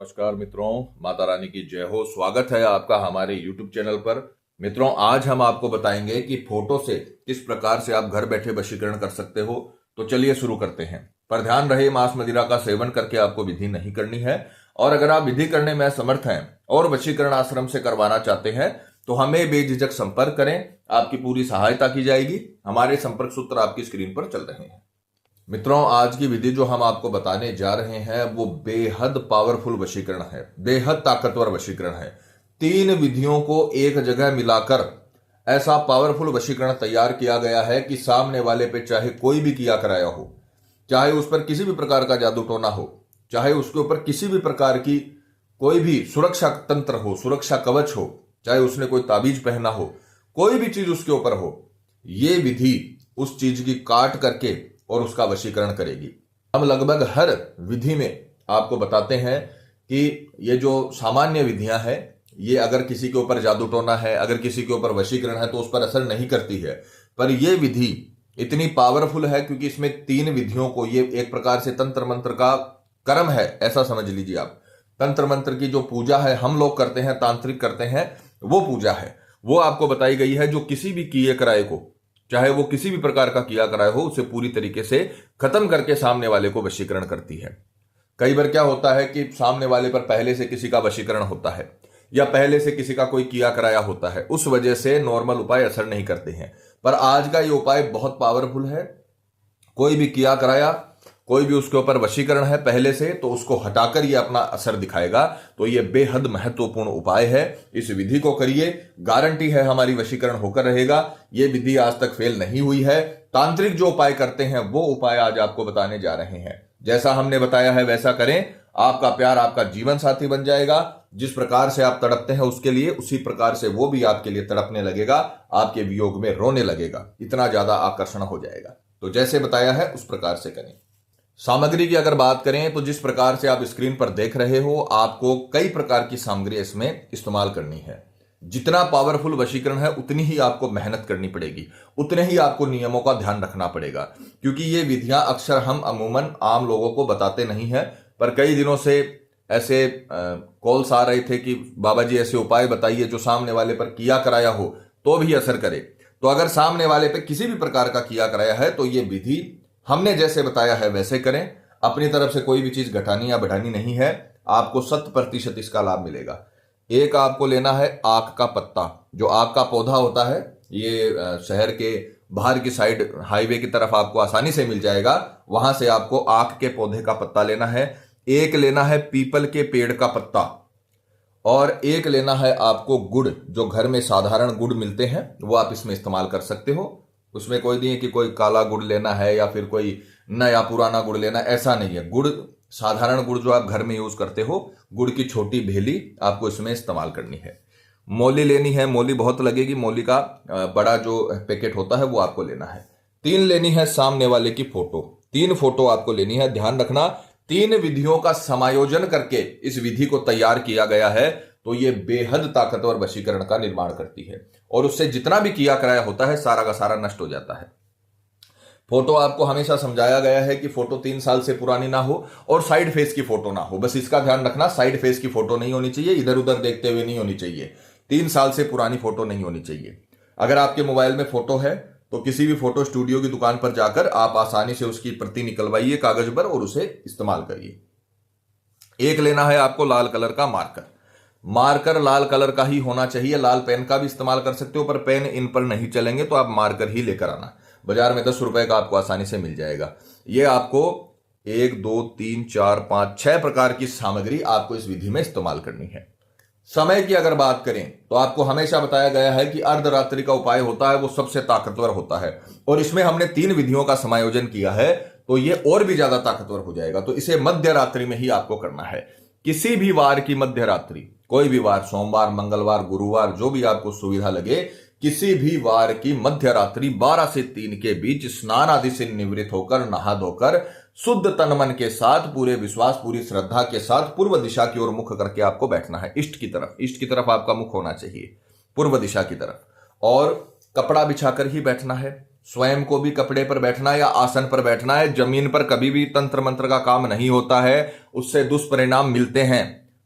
नमस्कार मित्रों, माता रानी की जय हो। स्वागत है आपका हमारे YouTube चैनल पर। मित्रों, आज हम आपको बताएंगे कि फोटो से किस प्रकार से आप घर बैठे वशीकरण कर सकते हो। तो चलिए शुरू करते हैं। पर ध्यान रहे, मांस मदिरा का सेवन करके आपको विधि नहीं करनी है। और अगर आप विधि करने में असमर्थ हैं और वशीकरण आश्रम से करवाना चाहते हैं तो हमें बेझिझक संपर्क करें, आपकी पूरी सहायता की जाएगी। हमारे संपर्क सूत्र आपकी स्क्रीन पर चल रहे हैं। मित्रों, आज की विधि जो हम आपको बताने जा रहे हैं वो बेहद पावरफुल वशीकरण है, बेहद ताकतवर वशीकरण है। 3 विधियों को एक जगह मिलाकर ऐसा पावरफुल वशीकरण तैयार किया गया है कि सामने वाले पे चाहे कोई भी किया कराया हो, चाहे उस पर किसी भी प्रकार का जादू टोना हो, चाहे उसके ऊपर किसी भी प्रकार की कोई भी सुरक्षा तंत्र हो, सुरक्षा कवच हो, चाहे उसने कोई ताबीज पहना हो, कोई भी चीज उसके ऊपर हो, ये विधि उस चीज की काट करके और उसका वशीकरण करेगी। हम लगभग हर विधि में आपको बताते हैं कि ये जो सामान्य विधियां हैं, ये अगर किसी के ऊपर जादू टोना है, अगर किसी के ऊपर वशीकरण है तो उस पर असर नहीं करती है। पर यह विधि इतनी पावरफुल है क्योंकि इसमें 3 विधियों को, ये एक प्रकार से तंत्र मंत्र का कर्म है, ऐसा समझ लीजिए आप। तंत्र मंत्र की जो पूजा है हम लोग करते हैं, तांत्रिक करते हैं, वो पूजा है, वो आपको बताई गई है जो किसी भी किए कराए को, चाहे वो किसी भी प्रकार का किया कराए हो, उसे पूरी तरीके से खत्म करके सामने वाले को वशीकरण करती है। कई बार क्या होता है कि सामने वाले पर पहले से किसी का वशीकरण होता है या पहले से किसी का कोई किया कराया होता है, उस वजह से नॉर्मल उपाय असर नहीं करते हैं। पर आज का ये उपाय बहुत पावरफुल है। कोई भी किया कराया, कोई भी उसके ऊपर वशीकरण है पहले से, तो उसको हटाकर ये अपना असर दिखाएगा। तो ये बेहद महत्वपूर्ण उपाय है। इस विधि को करिए, गारंटी है हमारी वशीकरण होकर रहेगा। ये विधि आज तक फेल नहीं हुई है। तांत्रिक जो उपाय करते हैं वो उपाय आज आपको बताने जा रहे हैं। जैसा हमने बताया है वैसा करें, आपका प्यार आपका जीवन साथी बन जाएगा। जिस प्रकार से आप तड़पते हैं उसके लिए, उसी प्रकार से वो भी आपके लिए तड़पने लगेगा, आपके वियोग में रोने लगेगा। इतना ज्यादा आकर्षण हो जाएगा। तो जैसे बताया है उस प्रकार से करें। सामग्री की अगर बात करें तो जिस प्रकार से आप स्क्रीन पर देख रहे हो, आपको कई प्रकार की सामग्री इसमें इस्तेमाल करनी है। जितना पावरफुल वशीकरण है उतनी ही आपको मेहनत करनी पड़ेगी, उतने ही आपको नियमों का ध्यान रखना पड़ेगा। क्योंकि ये विधियां अक्सर हम अमूमन आम लोगों को बताते नहीं है। पर कई दिनों से ऐसे कॉल्स आ रहे थे कि बाबा जी ऐसे उपाय बताइए जो सामने वाले पर किया कराया हो तो भी असर करे। तो अगर सामने वाले पर किसी भी प्रकार का किया कराया है तो ये विधि हमने जैसे बताया है वैसे करें। अपनी तरफ से कोई भी चीज घटानी या बढ़ानी नहीं है। आपको 100% इसका लाभ मिलेगा। एक आपको लेना है आक का पत्ता। जो आक का पौधा होता है, ये शहर के बाहर की साइड हाईवे की तरफ आपको आसानी से मिल जाएगा। वहां से आपको आक के पौधे का पत्ता लेना है। एक लेना है पीपल के पेड़ का पत्ता, और एक लेना है आपको गुड़। जो घर में साधारण गुड़ मिलते हैं वो आप इसमें इस्तेमाल कर सकते हो। उसमें कोई नहीं है कि कोई काला गुड़ लेना है या फिर कोई नया पुराना गुड़ लेना, ऐसा नहीं है। गुड़, साधारण गुड़ जो आप घर में यूज करते हो, गुड़ की छोटी भेली आपको इसमें इस्तेमाल करनी है। मोली लेनी है, मोली बहुत लगेगी, मोली का बड़ा जो पैकेट होता है वो आपको लेना है। 3 लेनी है सामने वाले की फोटो। 3 फोटो आपको लेनी है। ध्यान रखना, 3 विधियों का समायोजन करके इस विधि को तैयार किया गया है। तो ये बेहद ताकतवर वशीकरण का निर्माण करती है और उससे जितना भी किया कराया होता है सारा का सारा नष्ट हो जाता है। फोटो आपको हमेशा समझाया गया है कि फोटो 3 साल से पुरानी ना हो और साइड फेस की फोटो ना हो। बस इसका ध्यान रखना, साइड फेस की फोटो नहीं होनी चाहिए, इधर उधर देखते हुए नहीं होनी चाहिए। 3 साल से पुरानी फोटो नहीं होनी चाहिए। अगर आपके मोबाइल में फोटो है तो किसी भी फोटो स्टूडियो की दुकान पर जाकर आप आसानी से उसकी प्रति निकलवाइए कागज पर और उसे इस्तेमाल करिए। एक लेना है आपको लाल कलर का मार्कर। मार्कर लाल कलर का ही होना चाहिए। लाल पेन का भी इस्तेमाल कर सकते हो, पर पेन इन पर नहीं चलेंगे तो आप मार्कर ही लेकर आना। बाजार में 10 रुपए का आपको आसानी से मिल जाएगा। ये आपको 1 2 3 4 5 6 प्रकार की सामग्री आपको इस विधि में इस्तेमाल करनी है। समय की अगर बात करें तो आपको हमेशा बताया गया है कि अर्धरात्रि का उपाय होता है वो सबसे ताकतवर होता है, और इसमें हमने 3 विधियों का समायोजन किया है तो ये और भी ज्यादा ताकतवर हो जाएगा। तो इसे मध्य रात्रि में ही आपको करना है। किसी भी वार की मध्य रात्रि, कोई भी वार, सोमवार, मंगलवार, गुरुवार, जो भी आपको सुविधा लगे, किसी भी वार की मध्य रात्रि 12 से 3 के बीच स्नान आदि से निवृत्त होकर, नहा धोकर, शुद्ध तन मन के साथ, पूरे विश्वास, पूरी श्रद्धा के साथ पूर्व दिशा की ओर मुख करके आपको बैठना है। इष्ट की तरफ, इष्ट की तरफ आपका मुख होना चाहिए, पूर्व दिशा की तरफ। और कपड़ा बिछाकर ही बैठना है। स्वयं को भी कपड़े पर बैठना है या आसन पर बैठना है। जमीन पर कभी भी तंत्र मंत्र का काम नहीं होता है, उससे दुष्परिणाम मिलते हैं।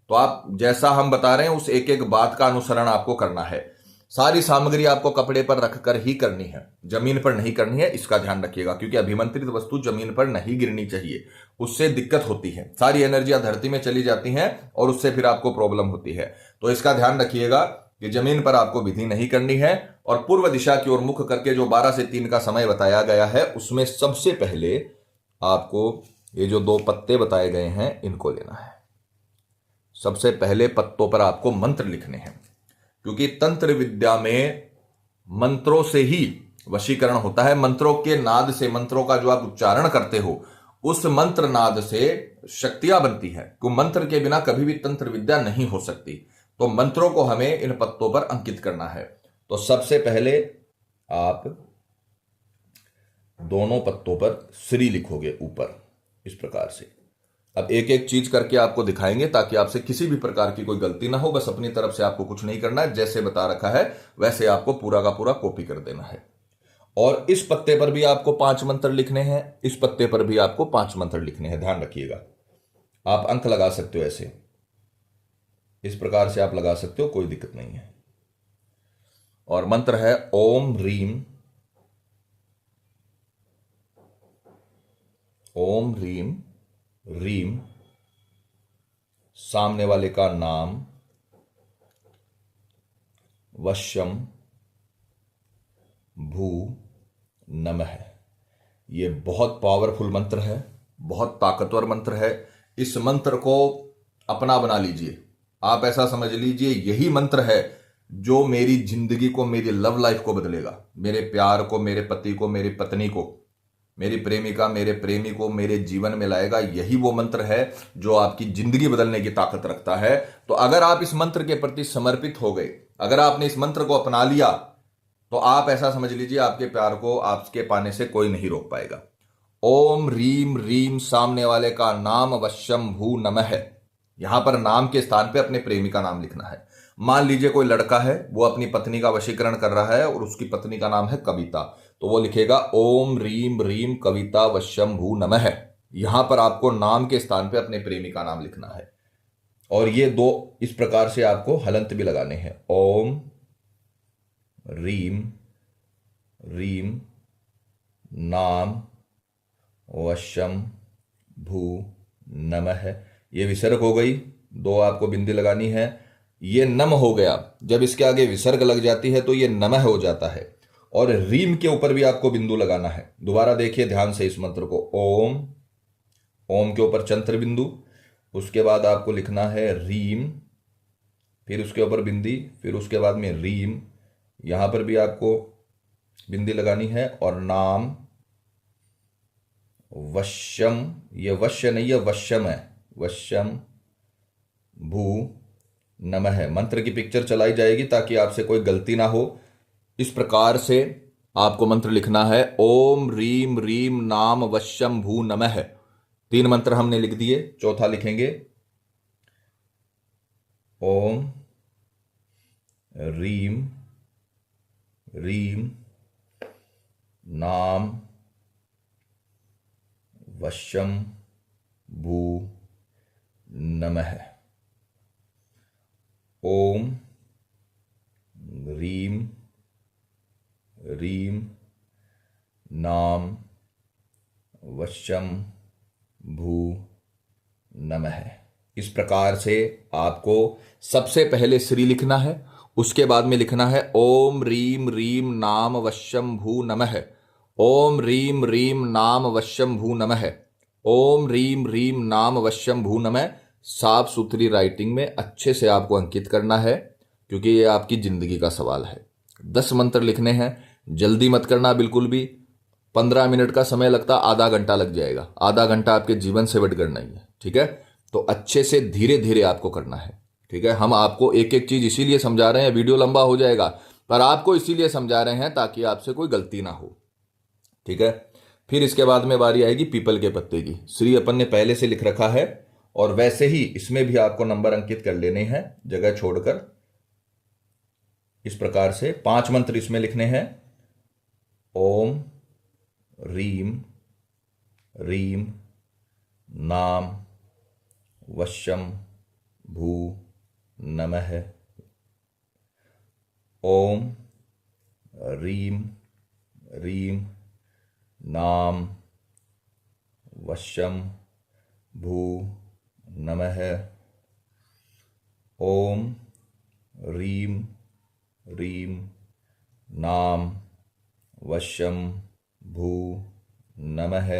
तो आप जैसा हम बता रहे हैं उस एक एक बात का अनुसरण आपको करना है। सारी सामग्री आपको कपड़े पर रखकर ही करनी है, जमीन पर नहीं करनी है, इसका ध्यान रखिएगा, क्योंकि अभिमंत्रित वस्तु जमीन पर नहीं गिरनी चाहिए, उससे दिक्कत होती है। सारी एनर्जियां धरती में चली जाती हैं और उससे फिर आपको प्रॉब्लम होती है। तो इसका ध्यान रखिएगा कि जमीन पर आपको विधि नहीं करनी है। और पूर्व दिशा की ओर मुख करके जो 12 से 3 का समय बताया गया है, उसमें सबसे पहले आपको ये जो 2 पत्ते बताए गए हैं इनको लेना है। सबसे पहले पत्तों पर आपको मंत्र लिखने हैं, क्योंकि तंत्र विद्या में मंत्रों से ही वशीकरण होता है। मंत्रों के नाद से, मंत्रों का जो आप उच्चारण करते हो उस मंत्र नाद से शक्तियां बनती है। तो मंत्र के बिना कभी भी तंत्र विद्या नहीं हो सकती। तो मंत्रों को हमें इन पत्तों पर अंकित करना है। तो सबसे पहले आप दोनों पत्तों पर श्री लिखोगे ऊपर, इस प्रकार से। अब एक एक चीज करके आपको दिखाएंगे ताकि आपसे किसी भी प्रकार की कोई गलती ना हो। बस अपनी तरफ से आपको कुछ नहीं करना है, जैसे बता रखा है वैसे आपको पूरा का पूरा कॉपी कर देना है। और इस पत्ते पर भी आपको 5 मंत्र लिखने हैं, इस पत्ते पर भी आपको 5 मंत्र लिखने हैं। ध्यान रखिएगा, आप अंक लगा सकते हो ऐसे, इस प्रकार से आप लगा सकते हो, कोई दिक्कत नहीं है। और मंत्र है ओम रीम, ओम रीम रीम, सामने वाले का नाम, वश्यम भू नमः। ये बहुत पावरफुल मंत्र है, बहुत ताकतवर मंत्र है। इस मंत्र को अपना बना लीजिए। आप ऐसा समझ लीजिए यही मंत्र है जो मेरी जिंदगी को, मेरी लव लाइफ को बदलेगा। मेरे प्यार को, मेरे पति को, मेरी पत्नी को, मेरी प्रेमिका, मेरे प्रेमी को मेरे जीवन में लाएगा। यही वो मंत्र है जो आपकी जिंदगी बदलने की ताकत रखता है। तो अगर आप इस मंत्र के प्रति समर्पित हो गए, अगर आपने इस मंत्र को अपना लिया, तो आप ऐसा समझ लीजिए आपके प्यार को आपके पाने से कोई नहीं रोक पाएगा। ओम रीम रीम, सामने वाले का नाम, वश्यम भू नमः। यहां पर नाम के स्थान पे अपने प्रेमी का नाम लिखना है। मान लीजिए कोई लड़का है, वो अपनी पत्नी का वशीकरण कर रहा है और उसकी पत्नी का नाम है कविता, तो वो लिखेगा ओम रीम रीम कविता वश्यम भू नमः। यहां पर आपको नाम के स्थान पे अपने प्रेमी का नाम लिखना है। और ये 2 इस प्रकार से आपको हलंत भी लगाने हैं। ओम रीम रीम नाम वश्यम भू नमः। ये विसर्ग हो गई, 2 आपको बिंदी लगानी है। ये नम हो गया, जब इसके आगे विसर्ग लग जाती है तो ये नमः हो जाता है। और रीम के ऊपर भी आपको बिंदु लगाना है। दोबारा देखिए ध्यान से इस मंत्र को। ओम, ओम के ऊपर चंद्र बिंदु, उसके बाद आपको लिखना है रीम, फिर उसके ऊपर बिंदी, फिर उसके बाद में रीम, यहां पर भी आपको बिंदी लगानी है। और नाम वश्यम, ये वश्य नहीं है वश्यम है, वश्यम भू नमः। मंत्र की पिक्चर चलाई जाएगी ताकि आपसे कोई गलती ना हो। इस प्रकार से आपको मंत्र लिखना है। ओम रीम रीम नाम वश्यम भू नमः। 3 मंत्र हमने लिख दिए, चौथा लिखेंगे। ओम रीम रीम नाम वश्यम भू नमः। ओम रीम रीम नाम वश्यम भू नमः। इस प्रकार से आपको सबसे पहले श्री लिखना है, उसके बाद में लिखना है ओम रीम रीम नाम वश्यम भू नमः। ओम रीम रीम नाम वश्यम भू नमः। ओम रीम रीम नाम वश्यम भू नमः। साफ सुथरी राइटिंग में अच्छे से आपको अंकित करना है, क्योंकि ये आपकी जिंदगी का सवाल है। 10 मंत्र लिखने हैं, जल्दी मत करना बिल्कुल भी। 15 मिनट का समय लगता, आधा घंटा लग जाएगा। आधा घंटा आपके जीवन से बढ़कर नहीं है, ठीक है। तो अच्छे से धीरे धीरे आपको करना है, ठीक है। हम आपको एक एक चीज इसीलिए समझा रहे हैं, वीडियो लंबा हो जाएगा, पर आपको इसीलिए समझा रहे हैं ताकि आपसे कोई गलती ना हो, ठीक है। फिर इसके बाद में बारी आएगी पीपल के पत्ते की। श्री अपन ने पहले से लिख रखा है, और वैसे ही इसमें भी आपको नंबर अंकित कर लेने हैं जगह छोड़कर। इस प्रकार से 5 मंत्र इसमें लिखने हैं। ओम रीम रीम नाम वश्यम भू नमः। ओम ह्रीं ह्रीं नाम वश्यं भू नमः। ओम ह्रीं ह्रीं नाम वश्यं भू नमः।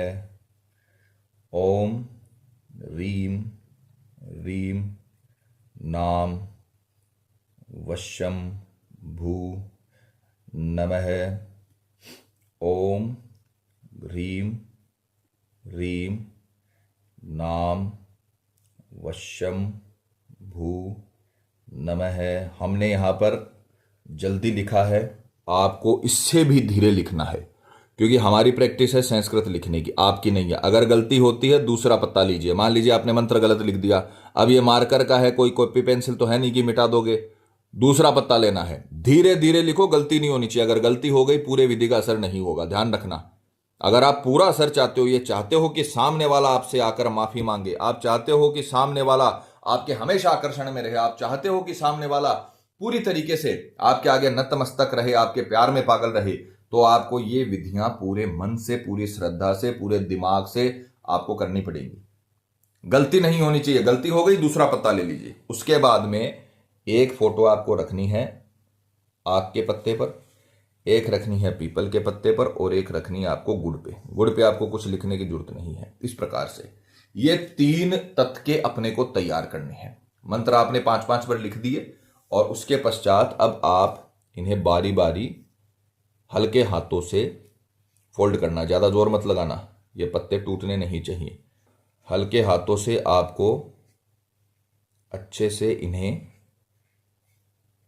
ओम ह्रीं ह्रीं नाम वश्यं भू नमः। ओम ह्रीं ह्रीं नाम वश्यं भू नमः। हमने यहाँ पर जल्दी लिखा है, आपको इससे भी धीरे लिखना है क्योंकि हमारी प्रैक्टिस है संस्कृत लिखने की, आपकी नहीं है। अगर गलती होती है दूसरा पत्ता लीजिए। मान लीजिए आपने मंत्र गलत लिख दिया, अब ये मार्कर का है, कोई कॉपी पेंसिल तो है नहीं कि मिटा दोगे। दूसरा पत्ता लेना है, धीरे धीरे लिखो, गलती नहीं होनी चाहिए। अगर गलती हो गई पूरे विधि का असर नहीं होगा, ध्यान रखना। अगर आप पूरा असर चाहते हो, ये चाहते हो कि सामने वाला आपसे आकर माफी मांगे, आप चाहते हो कि सामने वाला आपके हमेशा आकर्षण में रहे, आप चाहते हो कि सामने वाला पूरी तरीके से आपके आगे नतमस्तक रहे, आपके प्यार में पागल रहे, तो आपको ये विधियां पूरे मन से, पूरी श्रद्धा से, पूरे दिमाग से आपको करनी पड़ेगी। गलती नहीं होनी चाहिए। गलती हो गई दूसरा पत्ता ले लीजिए। उसके बाद में एक फोटो आपको रखनी है आक के पत्ते पर, एक रखनी है पीपल के पत्ते पर, और एक रखनी है आपको गुड़ पे। गुड़ पे आपको कुछ लिखने की जरूरत नहीं है। इस प्रकार से ये 3 तत्के अपने को तैयार करने हैं। मंत्र आपने 5-5 बार लिख दिए और उसके पश्चात अब आप इन्हें बारी बारी हल्के हाथों से फोल्ड करना, ज्यादा जोर मत लगाना, ये पत्ते टूटने नहीं चाहिए। हल्के हाथों से आपको अच्छे से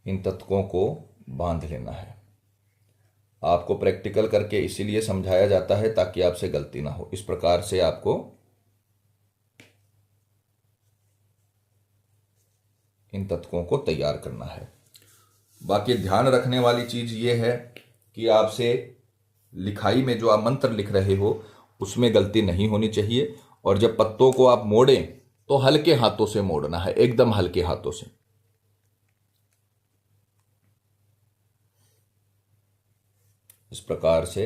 इन तत्वों को बांध लेना है। आपको प्रैक्टिकल करके इसीलिए समझाया जाता है ताकि आपसे गलती ना हो। इस प्रकार से आपको इन तत्वों को तैयार करना है। बाकी ध्यान रखने वाली चीज ये है कि आपसे लिखाई में जो आप मंत्र लिख रहे हो उसमें गलती नहीं होनी चाहिए, और जब पत्तों को आप मोड़ें तो हल्के हाथों से मोड़ना है, एकदम हल्के हाथों से। इस प्रकार से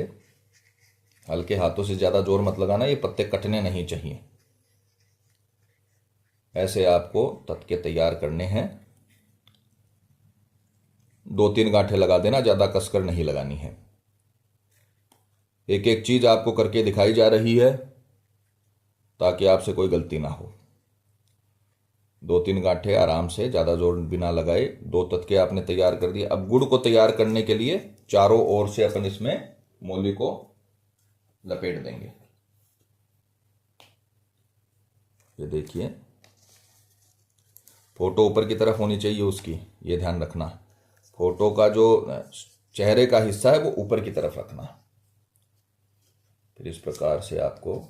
हल्के हाथों से, ज्यादा जोर मत लगाना, ये पत्ते कटने नहीं चाहिए। ऐसे आपको तत्के तैयार करने हैं। 2-3 गांठें लगा देना, ज्यादा कसकर नहीं लगानी है। एक एक चीज आपको करके दिखाई जा रही है ताकि आपसे कोई गलती ना हो। 2-3 गांठें आराम से, ज्यादा जोर बिना लगाए। 2 तत्के आपने तैयार कर दिए। अब गुड़ को तैयार करने के लिए चारों ओर से अपन इसमें मूली को लपेट देंगे। ये देखिए, फोटो ऊपर की तरफ होनी चाहिए उसकी, ये ध्यान रखना। फोटो का जो चेहरे का हिस्सा है वो ऊपर की तरफ रखना। फिर इस प्रकार से आपको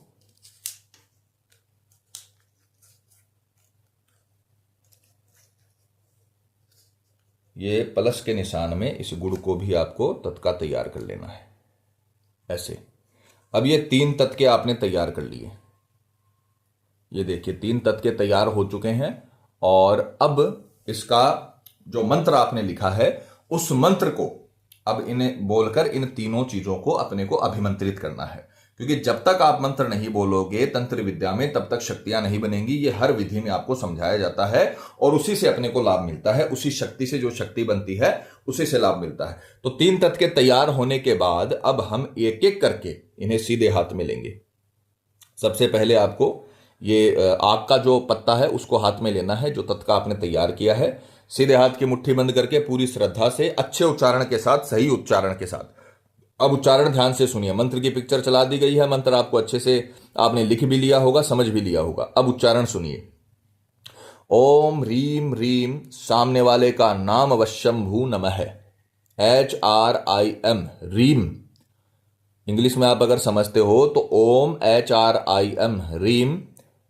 ये प्लस के निशान में इस गुड़ को भी आपको तत्का तैयार कर लेना है, ऐसे। अब ये 3 तत्के आपने तैयार कर लिए। ये देखिए 3 तत्के तैयार हो चुके हैं, और अब इसका जो मंत्र आपने लिखा है उस मंत्र को अब इन्हें बोलकर इन तीनों चीजों को अपने को अभिमंत्रित करना है। क्योंकि जब तक आप मंत्र नहीं बोलोगे तंत्र विद्या में, तब तक शक्तियां नहीं बनेंगी। ये हर विधि में आपको समझाया जाता है और उसी से अपने को लाभ मिलता है। उसी शक्ति से जो शक्ति बनती है उसी से लाभ मिलता है। तो 3 तत्के तैयार होने के बाद अब हम एक एक करके इन्हें सीधे हाथ में लेंगे। सबसे पहले आपको ये आग का जो पत्ता है उसको हाथ में लेना है, जो तत्का आपने तैयार किया है। सीधे हाथ की मुट्ठी बंद करके पूरी श्रद्धा से, अच्छे उच्चारण के साथ, सही उच्चारण के साथ। अब उच्चारण ध्यान से सुनिए। मंत्र की पिक्चर चला दी गई है, मंत्र आपको अच्छे से आपने लिख भी लिया होगा, समझ भी लिया होगा। अब उच्चारण सुनिए। ओम ह्रीं ह्रीं, सामने वाले का नाम वश्यंभू नमः। HRIM, रीम। इंग्लिश में आप अगर समझते हो तो ओम HRIM, रीम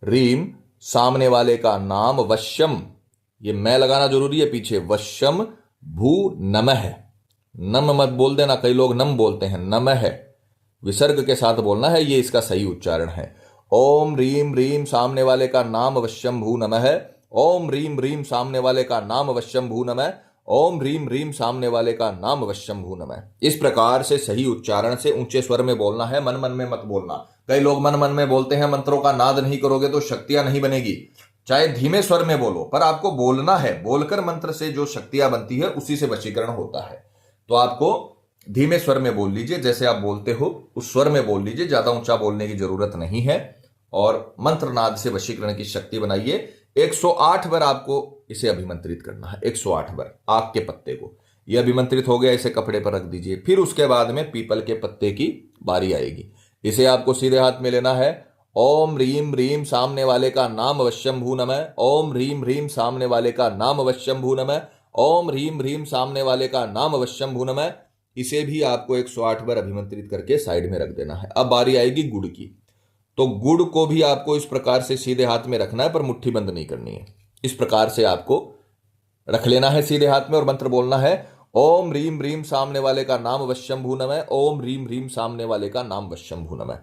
रीम, सामने वाले का नाम वश्यम, ये मैं लगाना जरूरी है पीछे, वश्यम भू नमः। नम मत बोल देना, कई लोग नम बोलते हैं, नमः विसर्ग के साथ बोलना है, ये इसका सही उच्चारण है। ओम ह्रीं ह्रीं, सामने वाले का नाम वश्यम भू नमः। ओम ह्रीम ह्रीम सामने वाले का नाम वश्यंभू नमः, ओम ह्रीम ह्रीम सामने वाले का नाम वश्यंभू नमः। इस प्रकार से सही उच्चारण से ऊंचे स्वर में बोलना है, मन मन में मत बोलना। कई लोग मन मन में बोलते हैं, मंत्रों का नाद नहीं करोगे तो शक्तियां नहीं बनेगी। चाहे धीमे स्वर में बोलो, पर आपको बोलना है। बोलकर मंत्र से जो शक्तियां बनती है उसी से वशीकरण होता है। तो आपको धीमे स्वर में बोल लीजिए, जैसे आप बोलते हो उस स्वर में बोल लीजिए, ज्यादा ऊंचा बोलने की जरूरत नहीं है। और मंत्र नाद से वशीकरण की शक्ति बनाइए। 108 बार आपको इसे अभिमंत्रित करना है, 108 बार आग के पत्ते को। यह अभिमंत्रित हो गया, इसे कपड़े पर रख दीजिए। फिर उसके बाद में पीपल के पत्ते की बारी आएगी। इसे आपको सीधे हाथ में लेना है। ओम ह्रीम ह्रीम सामने वाले का नाम वश्यंभू नमः, ओम ह्रीम ह्रीम सामने वाले का नाम वश्यंभू नमः, ओम ह्रीम ह्रीम सामने वाले का नाम वश्यंभू नमः। इसे भी आपको 108 बार अभिमंत्रित करके साइड में रख देना है। अब बारी आएगी गुड़ की। तो गुड़ को भी आपको इस प्रकार से सीधे हाथ में रखना है, पर मुट्ठी बंद नहीं करनी है। इस प्रकार से आपको रख लेना है सीधे हाथ में और मंत्र बोलना है। ओम ह्रीम ह्रीम सामने वाले का नाम वश्यंभू नमः, ओम ह्रीम ह्रीम सामने वाले का नाम वश्यंभू नमः।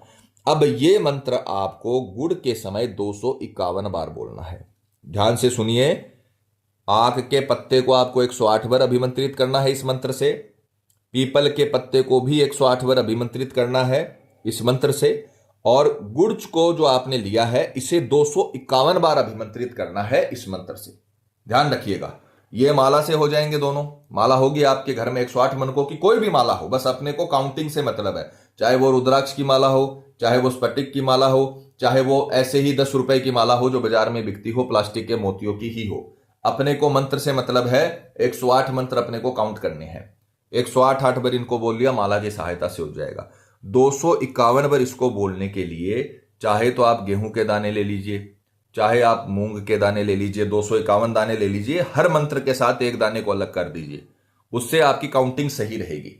अब ये मंत्र आपको गुड़ के समय 251 बार बोलना है। ध्यान से सुनिए। आक के पत्ते को आपको 108 बार अभिमंत्रित करना है इस मंत्र से। पीपल के पत्ते को भी 108 बार अभिमंत्रित करना है इस मंत्र से। और गुड़ को जो आपने लिया है इसे 251 बार अभिमंत्रित करना है इस मंत्र से। ध्यान रखिएगा, ये माला से हो जाएंगे दोनों। माला होगी आपके घर में 108 मनकों की, कोई भी माला हो, बस अपने को काउंटिंग से मतलब है। चाहे वो रुद्राक्ष की माला हो, चाहे वो स्फटिक की माला हो, चाहे वो ऐसे ही 10 रुपए की माला हो जो बाजार में बिकती हो, प्लास्टिक के मोतियों की ही हो। अपने को मंत्र से मतलब है। 108 मंत्र अपने को काउंट करने हैं। 108 बार इनको बोल लिया, माला की सहायता से हो जाएगा। 251 बार इसको बोलने के लिए चाहे तो आप गेहूं के दाने ले लीजिए, चाहे आप मूंग के दाने ले लीजिए, 251 दाने ले लीजिए। हर मंत्र के साथ एक दाने को अलग कर दीजिए, उससे आपकी काउंटिंग सही रहेगी।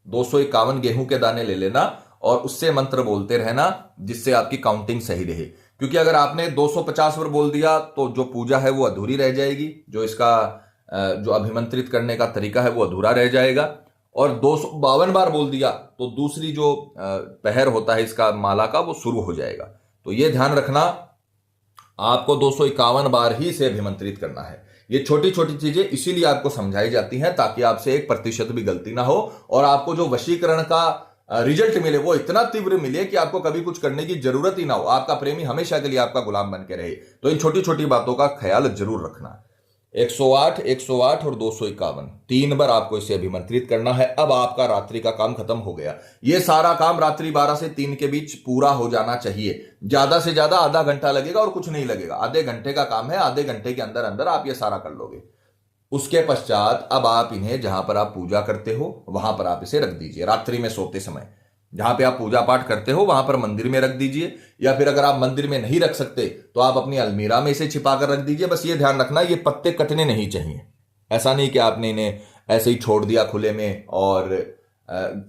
251 गेहूं के दाने ले लेना और उससे मंत्र बोलते रहना, जिससे आपकी काउंटिंग सही रहे। क्योंकि अगर आपने 250 बार बोल दिया तो जो पूजा है वो अधूरी रह जाएगी, जो इसका जो अभिमंत्रित करने का तरीका है वो अधूरा रह जाएगा। और 252 बार बोल दिया तो दूसरी जो पहर होता है इसका माला का वो शुरू हो जाएगा। तो ये ध्यान रखना, आपको 251 बार ही इसे अभिमंत्रित करना है। ये छोटी छोटी चीजें इसीलिए आपको समझाई जाती हैं ताकि आपसे 1% भी गलती ना हो और आपको जो वशीकरण का रिजल्ट मिले वो इतना तीव्र मिले कि आपको कभी कुछ करने की जरूरत ही ना हो। आपका प्रेमी हमेशा के लिए आपका गुलाम बन के रहे। तो इन छोटी छोटी बातों का ख्याल जरूर रखना। 108, 108 और 251 3 बार आपको इसे अभिमंत्रित करना है। अब आपका रात्रि का काम खत्म हो गया। ये सारा काम रात्रि 12 से 3 के बीच पूरा हो जाना चाहिए। ज्यादा से ज्यादा आधा घंटा लगेगा और कुछ नहीं लगेगा। आधे घंटे का काम है, आधे घंटे के अंदर अंदर आप ये सारा कर लोगे। उसके पश्चात अब आप इन्हें जहां पर आप पूजा करते हो वहां पर आप इसे रख दीजिए। रात्रि में सोते समय जहां पे आप पूजा पाठ करते हो वहां पर मंदिर में रख दीजिए, या फिर अगर आप मंदिर में नहीं रख सकते तो आप अपनी अलमीरा में इसे छिपा कर रख दीजिए। बस ये ध्यान रखना, ये पत्ते कटने नहीं चाहिए। ऐसा नहीं कि आपने इन्हें ऐसे ही छोड़ दिया खुले में और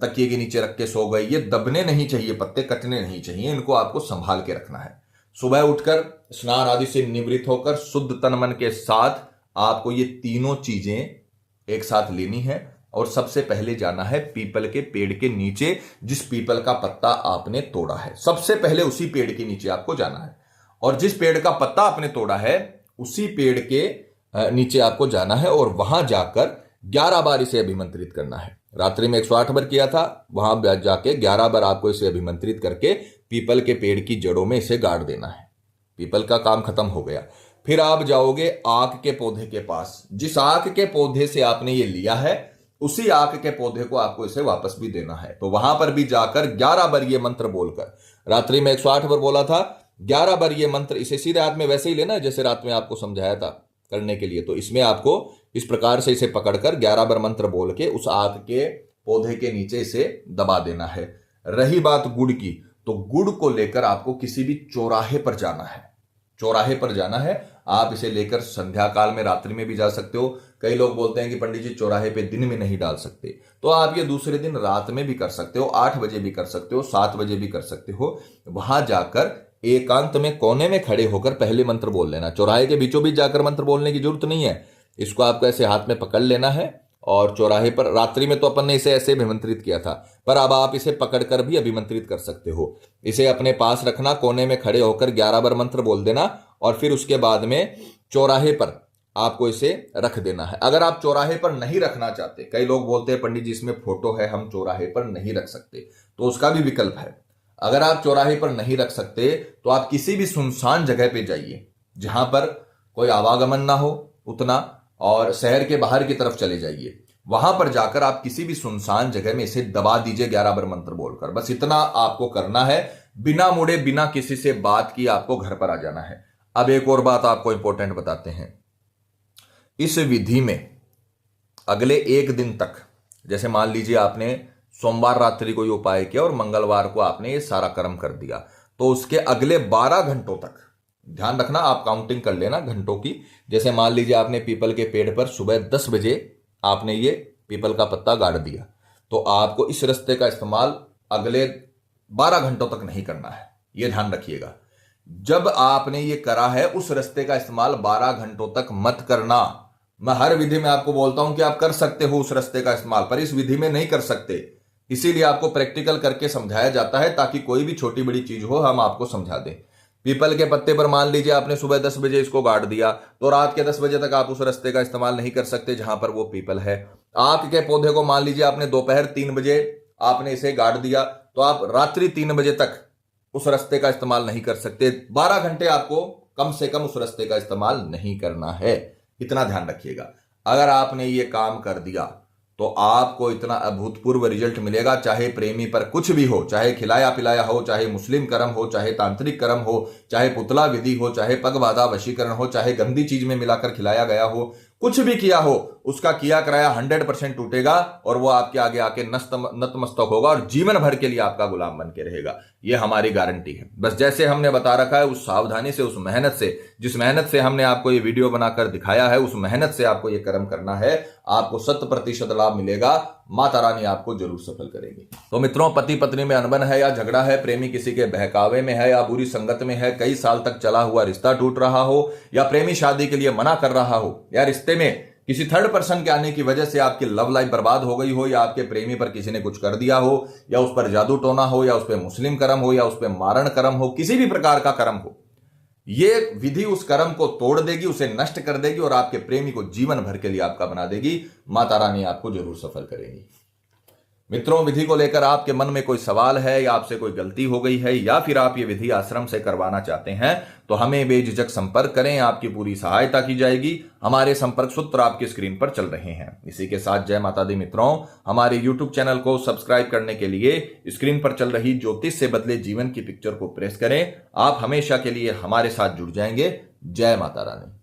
तकिए के नीचे रख के सो गए। ये दबने नहीं चाहिए, पत्ते कटने नहीं चाहिए। इनको आपको संभाल के रखना है। सुबह उठकर स्नान आदि से निवृत्त होकर शुद्ध तन मन के साथ आपको ये तीनों चीजें एक साथ लेनी है और सबसे पहले जाना है पीपल के पेड़ के नीचे। जिस पीपल का पत्ता आपने तोड़ा है सबसे पहले उसी पेड़ के नीचे आपको जाना है, और जिस पेड़ का पत्ता आपने तोड़ा है उसी पेड़ के नीचे आपको जाना है और वहां जाकर 11 बार इसे अभिमंत्रित करना है। रात्रि में 108 बार किया था, वहां जाके 11 बार आपको इसे अभिमंत्रित करके पीपल के पेड़ की जड़ों में इसे गाड़ देना है। पीपल का काम खत्म हो गया। फिर आप जाओगे आक के पौधे के पास। जिस आक के पौधे से आपने ये लिया है उसी आक के पौधे को आपको इसे वापस भी देना है। तो वहां पर भी जाकर 11 बार ये मंत्र बोलकर, रात्रि में 108 बार बोला था, 11 बार ये मंत्र, इसे सीधे हाथ में वैसे ही लेना है जैसे रात में आपको समझाया था करने के लिए। तो इसमें आपको इस प्रकार से इसे पकड़कर 11 बार मंत्र बोल के उस आक के पौधे के नीचे इसे दबा देना है। रही बात गुड़ की, तो गुड़ को लेकर आपको किसी भी चौराहे पर जाना है। चौराहे पर जाना है। आप इसे लेकर संध्या काल में, रात्रि में भी जा सकते हो। कई लोग बोलते हैं कि पंडित जी चौराहे पे दिन में नहीं डाल सकते, तो आप ये दूसरे दिन रात में भी कर सकते हो। 8 बजे भी कर सकते हो, 7 बजे भी कर सकते हो। वहां जाकर एकांत में कोने में खड़े होकर पहले मंत्र बोल लेना। चौराहे के बीचों बीच जाकर मंत्र बोलने की जरूरत नहीं है। इसको आपको ऐसे हाथ में पकड़ लेना है और चौराहे पर, रात्रि में तो अपन ने इसे ऐसे अभिमंत्रित किया था, पर अब आप इसे पकड़कर भी अभिमंत्रित कर सकते हो। इसे अपने पास रखना, कोने में खड़े होकर 11 बार मंत्र बोल देना और फिर उसके बाद में चौराहे पर आपको इसे रख देना है। अगर आप चौराहे पर नहीं रखना चाहते, कई लोग बोलते हैं पंडित जी इसमें फोटो है, हम चौराहे पर नहीं रख सकते, तो उसका भी विकल्प है। अगर आप चौराहे पर नहीं रख सकते तो आप किसी भी सुनसान जगह पे जाइए जहां पर कोई आवागमन ना हो उतना, और शहर के बाहर की तरफ चले जाइए। वहां पर जाकर आप किसी भी सुनसान जगह में इसे दबा दीजिए 11 बार मंत्र बोलकर। बस इतना आपको करना है, बिना मुड़े बिना किसी से बात किए आपको घर पर आ जाना है। अब एक और बात आपको इंपॉर्टेंट बताते हैं। इस विधि में अगले एक दिन तक, जैसे मान लीजिए आपने सोमवार रात्रि को ये उपाय किया और मंगलवार को आपने ये सारा कर्म कर दिया, तो उसके अगले 12 घंटों तक ध्यान रखना, आप काउंटिंग कर लेना घंटों की। जैसे मान लीजिए आपने पीपल के पेड़ पर सुबह 10 बजे आपने ये पीपल का पत्ता गाड़ दिया, तो आपको इस रास्ते का इस्तेमाल अगले 12 घंटों तक नहीं करना है, यह ध्यान रखिएगा। जब आपने ये करा है उस रास्ते का इस्तेमाल 12 घंटों तक मत करना। मैं हर विधि में आपको बोलता हूं कि आप कर सकते हो उस रास्ते का इस्तेमाल, पर इस विधि में नहीं कर सकते, इसीलिए आपको प्रैक्टिकल करके समझाया जाता है ताकि कोई भी छोटी बड़ी चीज हो हम आपको समझा दें। पीपल के पत्ते पर मान लीजिए आपने सुबह 10 बजे इसको गाड़ दिया, तो रात के 10 बजे तक आप उस रास्ते का इस्तेमाल नहीं कर सकते जहां पर वो पीपल है। आक के पौधे को मान लीजिए आपने दोपहर 3 बजे आपने इसे गाड़ दिया, तो आप रात्रि 3 बजे तक उस रास्ते का इस्तेमाल नहीं कर सकते। 12 घंटे आपको कम से कम उस रास्ते का इस्तेमाल नहीं करना है, इतना ध्यान रखिएगा। अगर आपने ये काम कर दिया तो आपको इतना अभूतपूर्व रिजल्ट मिलेगा, चाहे प्रेमी पर कुछ भी हो, चाहे खिलाया पिलाया हो, चाहे मुस्लिम कर्म हो, चाहे तांत्रिक कर्म हो, चाहे पुतला विधि हो, चाहे पग बाधा वशीकरण हो, चाहे गंदी चीज में मिलाकर खिलाया गया हो, कुछ भी किया हो, उसका किया कराया 100% टूटेगा और वो आपके आगे आके नतमस्तक होगा और जीवन भर के लिए आपका गुलाम बन के रहेगा। ये हमारी गारंटी है। बस जैसे हमने बता रखा है, उस सावधानी से, उस मेहनत से, जिस मेहनत से हमने आपको ये वीडियो बनाकर दिखाया है, उस मेहनत से आपको ये कर्म करना है, आपको 100% लाभ मिलेगा। माता रानी आपको जरूर सफल करेगी। तो मित्रों, पति पत्नी में अनबन है या झगड़ा है, प्रेमी किसी के बहकावे में है या बुरी संगत में है, कई साल तक चला हुआ रिश्ता टूट रहा हो, या प्रेमी शादी के लिए मना कर रहा हो, या रिश्ते में किसी थर्ड पर्सन के आने की वजह से आपकी लव लाइफ बर्बाद हो गई हो, या आपके प्रेमी पर किसी ने कुछ कर दिया हो, या उस पर जादू टोना हो, या उस पर मुस्लिम कर्म हो, या उस पर मारण कर्म हो, किसी भी प्रकार का कर्म हो, ये विधि उस कर्म को तोड़ देगी, उसे नष्ट कर देगी और आपके प्रेमी को जीवन भर के लिए आपका बना देगी। माता रानी आपको जरूर सफल करेगी। मित्रों, विधि को लेकर आपके मन में कोई सवाल है, या आपसे कोई गलती हो गई है, या फिर आप ये विधि आश्रम से करवाना चाहते हैं, तो हमें बेझिझक संपर्क करें, आपकी पूरी सहायता की जाएगी। हमारे संपर्क सूत्र आपकी स्क्रीन पर चल रहे हैं। इसी के साथ जय माता दी मित्रों, हमारे यूट्यूब चैनल को सब्सक्राइब करने के लिए स्क्रीन पर चल रही ज्योतिष से बदले जीवन की पिक्चर को प्रेस करें। आप हमेशा के लिए हमारे साथ जुड़ जाएंगे। जय माता रानी।